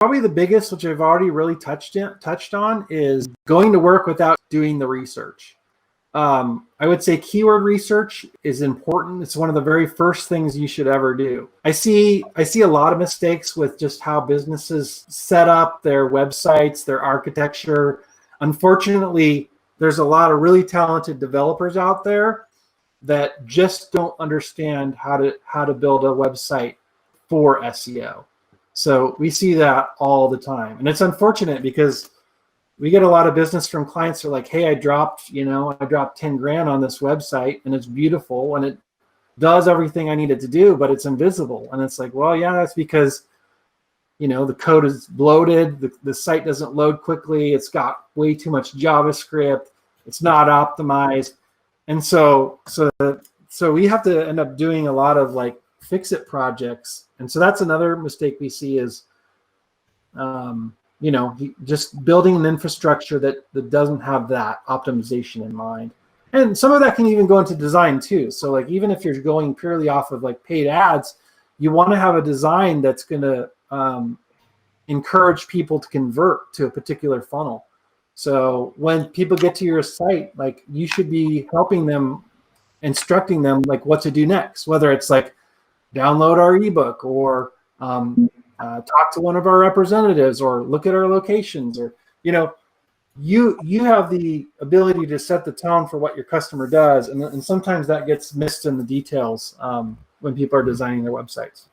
Probably the biggest, which I've already really touched on, is going to work without doing the research. I would say keyword research is important. It's one of the very first things you should ever do. I see a lot of mistakes with just how businesses set up their websites, their architecture. Unfortunately, there's a lot of really talented developers out there that just don't understand how to build a website for SEO. So we see that all the time, and it's unfortunate because we get a lot of business from clients who are like, hey, I dropped 10 grand on this website and it's beautiful and it does everything I need it to do, but it's invisible. And it's like, well, yeah, that's because, the code is bloated. The site doesn't load quickly. It's got way too much JavaScript. It's not optimized. And so we have to end up doing a lot of like fix-it projects. And so that's another mistake we see is, just building an infrastructure that doesn't have that optimization in mind. And some of that can even go into design too. So like, even if you're going purely off of like paid ads, you want to have a design that's going to encourage people to convert to a particular funnel. So when people get to your site, like you should be helping them, instructing them like what to do next, whether it's like download our ebook or talk to one of our representatives or look at our locations, or you have the ability to set the tone for what your customer does, and sometimes that gets missed in the details when people are designing their websites.